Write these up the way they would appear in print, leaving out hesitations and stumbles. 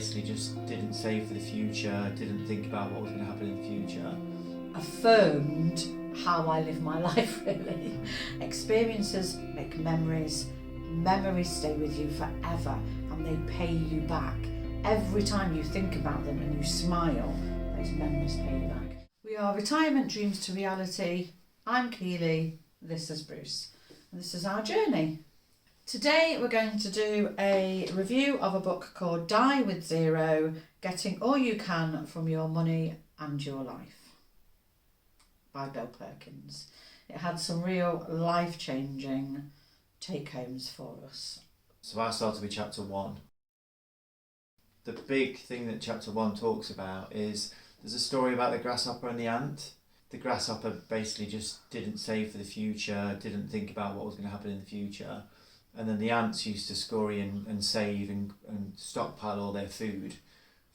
basically just didn't save for the future, didn't think about what was going to happen in the future. Affirmed how I live my life, really. Experiences make memories. Memories stay with you forever and they pay you back. Every time you think about them and you smile, those memories pay you back. We are Retirement Dreams to Reality. I'm Keely, this is Bruce, and this is our journey. Today we're going to do a review of a book called Die with Zero, Getting All You Can from Your Money and Your Life by Bill Perkins. It had some real life-changing take-homes for us. So I started with chapter 1. The big thing that chapter 1 talks about is there's a story about the grasshopper and the ant. The grasshopper basically just didn't save for the future, didn't think about what was going to happen in the future. And then the ants used to scurry and save and stockpile all their food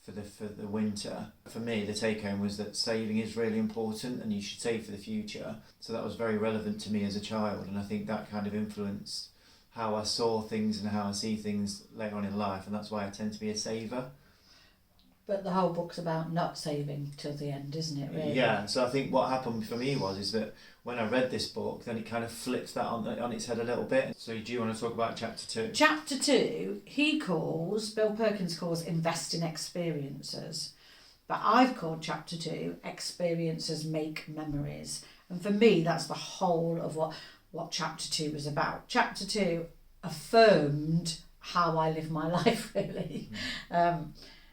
for the winter. For me, the take home was that saving is really important and you should save for the future. So that was very relevant to me as a child, and I think that kind of influenced how I saw things and how I see things later on in life, and that's why I tend to be a saver. But the whole book's about not saving till the end, isn't it, really? Yeah, so I think what happened for me is that when I read this book, then it kind of flipped that on its head a little bit. So do you want to talk about chapter 2? Chapter 2, Bill Perkins calls Invest in Experiences. But I've called chapter 2, Experiences Make Memories. And for me, that's the whole of what chapter 2 was about. Chapter 2 affirmed how I live my life, really.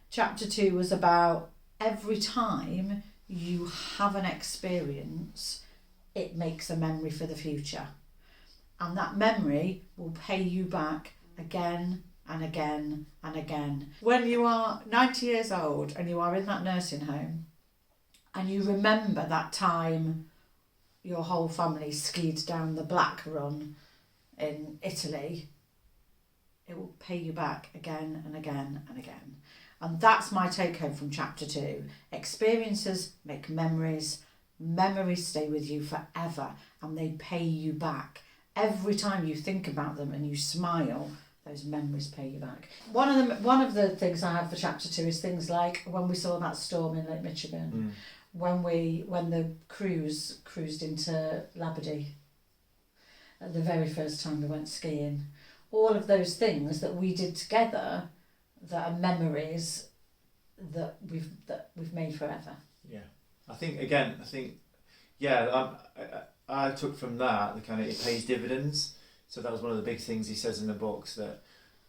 Chapter 2 was about every time you have an experience, it makes a memory for the future. And that memory will pay you back again and again and again. When you are 90 years old and you are in that nursing home and you remember that time your whole family skied down the Black Run in Italy, it will pay you back again and again and again. And that's my take home from chapter 2. Experiences make memories. Memories stay with you forever and they pay you back. Every time you think about them and you smile, those memories pay you back. One of the things I have for chapter 2 is things like when we saw that storm in Lake Michigan, when the cruise cruised into Labadee, the very first time we went skiing. All of those things that we did together that are memories that we've made forever. Yeah, I took from that the kind of it pays dividends. So that was one of the big things he says in the books, that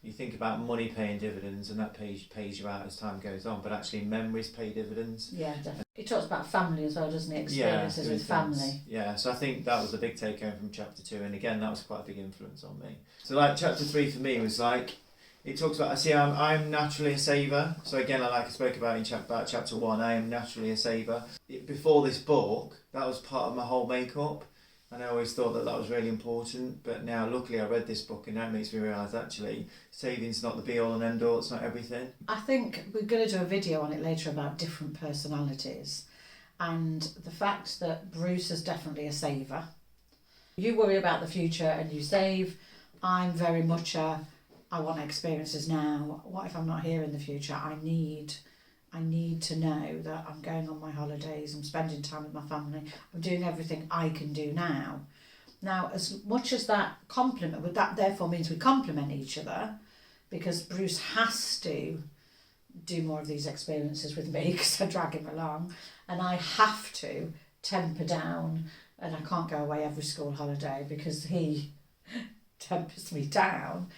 you think about money paying dividends and that pays you out as time goes on, but actually memories pay dividends. Yeah, definitely. He talks about family as well, doesn't he? Experiences with family. Yeah, so I think that was the big take home from chapter 2, and again that was quite a big influence on me. So like chapter 3 for me was like, it talks about, I'm naturally a saver. So again, I spoke about in chapter 1, I am naturally a saver. Before this book, that was part of my whole makeup. And I always thought that was really important. But now, luckily, I read this book and that makes me realise, actually, saving's not the be-all and end-all. It's not everything. I think we're going to do a video on it later about different personalities. And the fact that Bruce is definitely a saver. You worry about the future and you save. I'm very much I want experiences now. What if I'm not here in the future? I need to know that I'm going on my holidays, I'm spending time with my family, I'm doing everything I can do now. Now, as much as that therefore means we complement each other, because Bruce has to do more of these experiences with me because I drag him along, and I have to temper down, and I can't go away every school holiday because he tempers me down.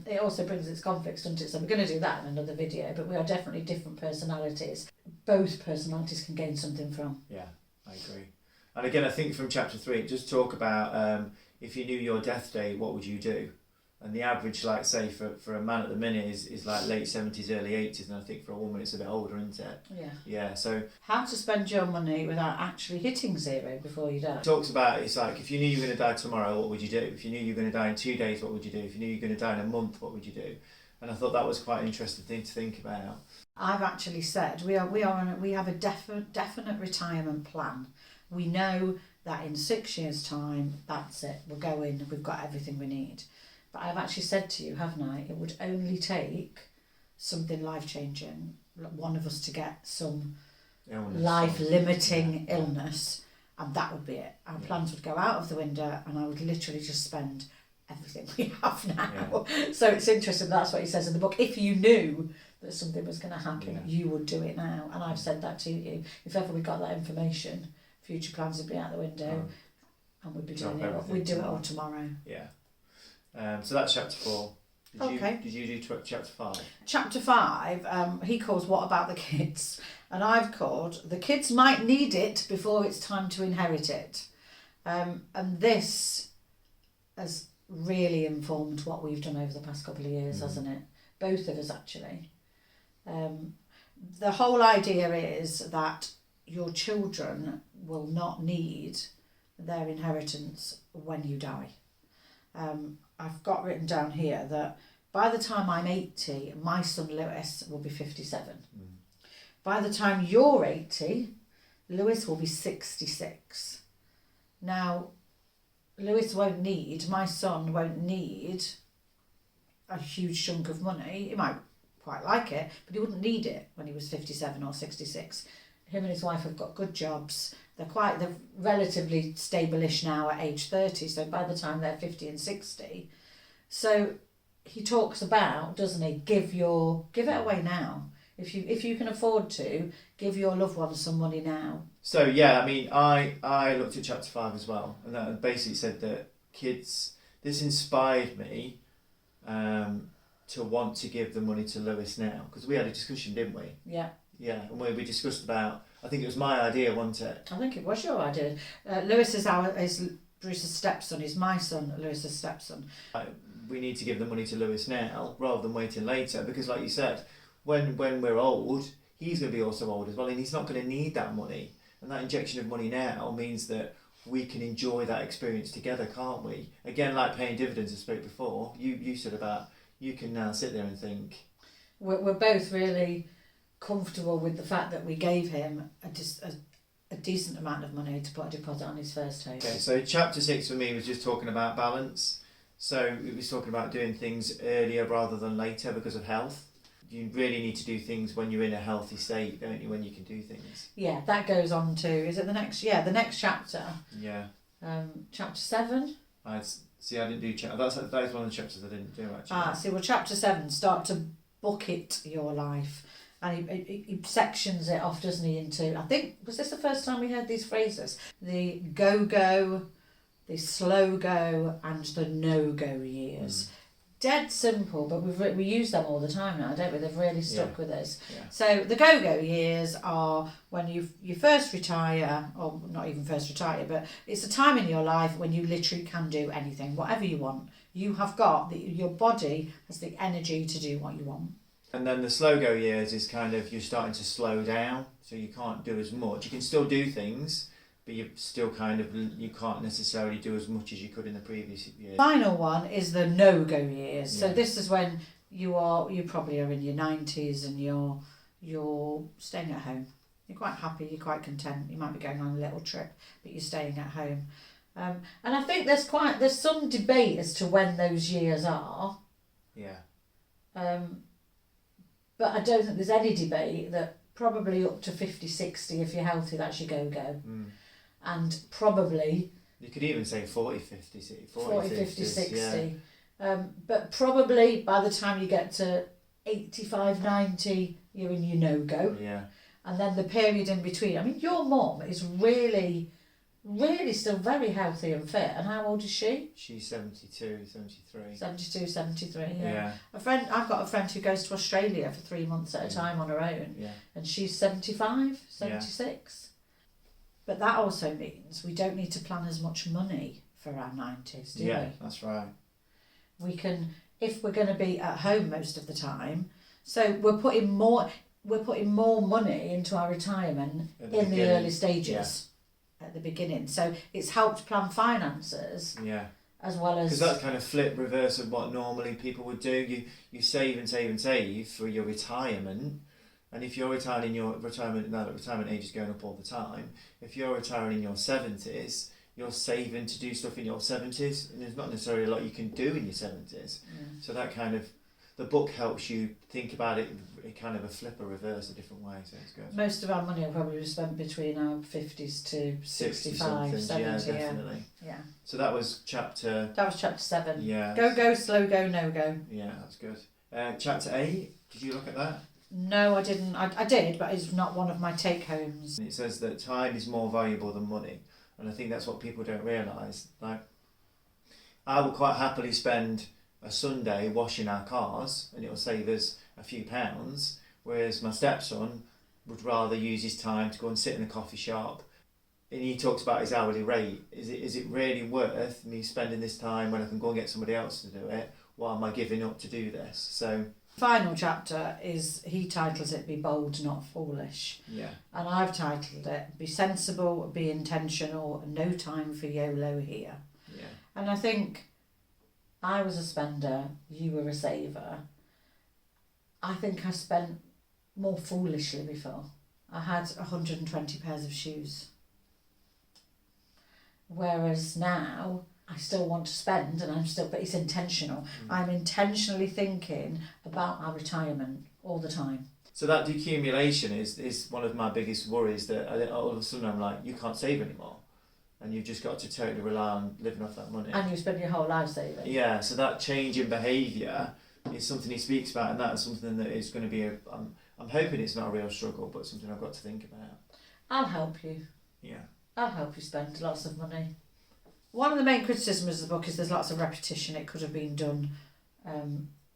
It also brings its conflicts, doesn't it? So we're going to do that in another video, but we are definitely different personalities. Both personalities can gain something from. Yeah, I agree. And again, I think from chapter 3, just talk about if you knew your death date, what would you do? And the average, like say for a man at the minute is like late 70s, early 80s, and I think for a woman it's a bit older, isn't it? Yeah. Yeah, so... How to spend your money without actually hitting zero before you die. It talks about, it's like, if you knew you were going to die tomorrow, what would you do? If you knew you were going to die in 2 days, what would you do? If you knew you were going to die in a month, what would you do? And I thought that was quite an interesting thing to think about. I've actually said we have a definite retirement plan. We know that in 6 years' time, that's it. We'll go in, we've got everything we need. But I've actually said to you, haven't I, it would only take something life-changing, one of us to get some Illness, life-limiting illness, and that would be it. Our plans would go out of the window, and I would literally just spend everything we have now. So it's interesting, that's what he says in the book. If you knew that something was going to happen, you would do it now. And I've said that to you. If ever we got that information, future plans would be out the window, and we'd be doing it. We'd do it all tomorrow. Yeah. So that's chapter 4. Did you do chapter 5? Chapter 5, he calls "What About the Kids?" and I've called "The Kids Might Need It Before It's Time to Inherit It." And this has really informed what we've done over the past couple of years, hasn't it? Both of us, actually. The whole idea is that your children will not need their inheritance when you die. I've got written down here that by the time I'm 80, my son Lewis will be 57. By the time you're 80, Lewis will be 66. Now, my son won't need a huge chunk of money. He might quite like it, but he wouldn't need it when he was 57 or 66. Him and his wife have got good jobs. They're relatively stable-ish now at age 30, so by the time they're 50 and 60. So he talks about, doesn't he, give it away now. If you can afford to, give your loved ones some money now. So yeah, I mean, I looked at chapter 5 as well, and that basically said that kids, this inspired me to want to give the money to Lewis now, because we had a discussion, didn't we? Yeah. Yeah, and we discussed about, I think it was my idea, wasn't it? I think it was your idea. Lewis is Bruce's stepson. He's my son, Lewis's stepson. We need to give the money to Lewis now rather than waiting later, because like you said, when we're old, he's going to be also old as well, and he's not going to need that money. And that injection of money now means that we can enjoy that experience together, can't we? Again, like paying dividends, I spoke before, you said about, you can now sit there and think. We're both really comfortable with the fact that we gave him a decent amount of money to put a deposit on his first home. Okay, so chapter 6 for me was just talking about balance. So it was talking about doing things earlier rather than later because of health. You really need to do things when you're in a healthy state, don't you, when you can do things. Yeah, that goes on to, is it the next chapter? Yeah. Chapter 7? I didn't do chapter, that is one of the chapters I didn't do actually. Well, chapter 7, start to bucket your life. And he sections it off, doesn't he, into, I think, was this the first time we heard these phrases? The go-go, the slow-go, and the no-go years. Dead simple, but we use them all the time now, don't we? They've really stuck with us. Yeah. So the go-go years are when you first retire, or not even first retire, but it's a time in your life when you literally can do anything, whatever you want. You have got, your body has the energy to do what you want. And then the slow go years is kind of, you're starting to slow down, so you can't do as much. You can still do things, but you still you can't necessarily do as much as you could in the previous years. Final one is the no-go years. Yeah. So this is when you probably are in your 90s and you're staying at home. You're quite happy, you're quite content. You might be going on a little trip, but you're staying at home. And I think there's some debate as to when those years are. Yeah. But I don't think there's any debate that probably up to 50, 60, if you're healthy, that's your go-go. And probably... You could even say 40, 50, 50, 60. Yeah. But probably by the time you get to 85, 90, you're in your no-go. Yeah. And then the period in between. I mean, your mum is really still very healthy and fit. And how old is she? She's 72, 73. 72, 73, yeah. I've got a friend who goes to Australia for 3 months at a time on her own. Yeah. And she's 75, 76. Yeah. But that also means we don't need to plan as much money for our 90s, do we? Yeah, that's right. We can, if we're going to be at home most of the time, so we're putting more money into our retirement in the early stages. Yeah. At the beginning, so it's helped plan finances. Yeah. As well as, because that's kind of flip reverse of what normally people would do. You save and save and save for your retirement, and if you're retiring in your retirement, now that retirement age is going up all the time, if you're retiring in your 70s, you're saving to do stuff in your 70s, and there's not necessarily a lot you can do in your 70s. So that kind of the book helps you think about it in kind of a flip or reverse, a different way, so it's good. Most of our money will probably be spent between our 50s to 65, 70. Yeah, definitely. Yeah. So that was chapter... That was chapter 7. Yeah. Go, slow go, no go. Yeah, that's good. Chapter 8, did you look at that? No, I didn't. I did, but it's not one of my take-homes. It says that time is more valuable than money, and I think that's what people don't realise. Like, I will quite happily spend a Sunday washing our cars, and it'll save us a few pounds, whereas my stepson would rather use his time to go and sit in a coffee shop. And he talks about his hourly rate. Is it really worth me spending this time when I can go and get somebody else to do it? Why am I giving up to do this? So... Final chapter is, he titles it Be Bold Not Foolish. Yeah. And I've titled it Be Sensible, Be Intentional, No Time for YOLO Here. Yeah. And I think I was a spender, you were a saver. I think I spent more foolishly before. I had 120 pairs of shoes. Whereas now I still want to spend, but it's intentional. I'm intentionally thinking about my retirement all the time. So that decumulation is one of my biggest worries, that all of a sudden I'm like, you can't save anymore. And you've just got to totally rely on living off that money. And you spend your whole life saving. Yeah, so that change in behaviour is something he speaks about, and that's something that is going to be I'm hoping it's not a real struggle, but something I've got to think about. I'll help you. Yeah. I'll help you spend lots of money. One of the main criticisms of the book is there's lots of repetition. It could have been done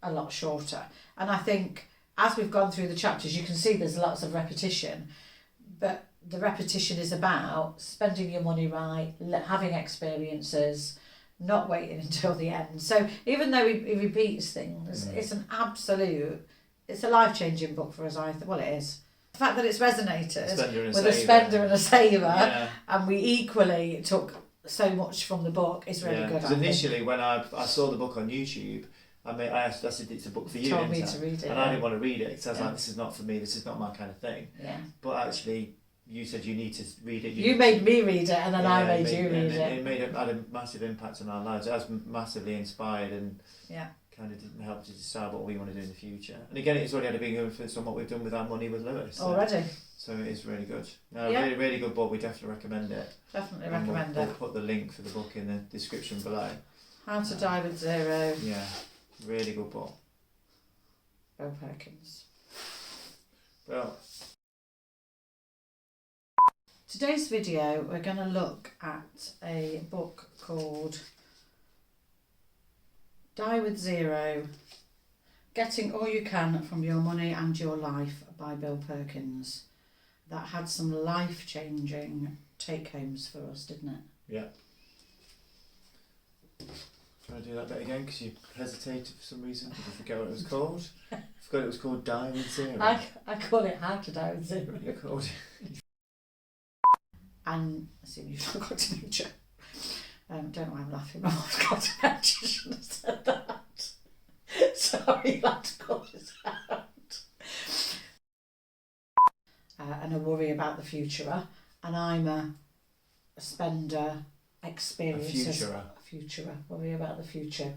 a lot shorter. And I think as we've gone through the chapters, you can see there's lots of repetition. But the repetition is about spending your money right, having experiences, not waiting until the end. So even though he repeats things, it's a life-changing book for us, well, it is. The fact that it's resonated with a spender and a saver, and we equally took so much from the book, is really good. Because initially, when I saw the book on YouTube, I said it's a book for you. Told me to read it, and I didn't want to read it because I was like, this is not for me. This is not my kind of thing. Yeah. But actually, you said you need to read it. You made me read it, and then I made you read it. It had a massive impact on our lives. It was massively inspired and kind of helped to decide what we want to do in the future. And again, it's already had a big influence on what we've done with our money with Lewis. Already. So it is really good. No, really, really good book. We definitely recommend it. Definitely recommend We'll put the link for the book in the description below. How to Die with Zero. Yeah, really good book. Bill Perkins. Well, today's video, we're going to look at a book called Die with Zero, Getting All You Can from Your Money and Your Life by Bill Perkins. That had some life-changing take-homes for us, didn't it? Yeah. Can I do that bit again? Because you hesitated for some reason. Did you forget what it was called? I forgot it was called Die with Zero. I call it How to Die with Zero. You called it. And I assume you've forgot to mention. Don't know why I'm laughing. I forgot to mention. Shouldn't have said that. Sorry, you'll have to call this out. And a worry about the futurer. And I'm a spender, experiences. A futurer. Worry about the future.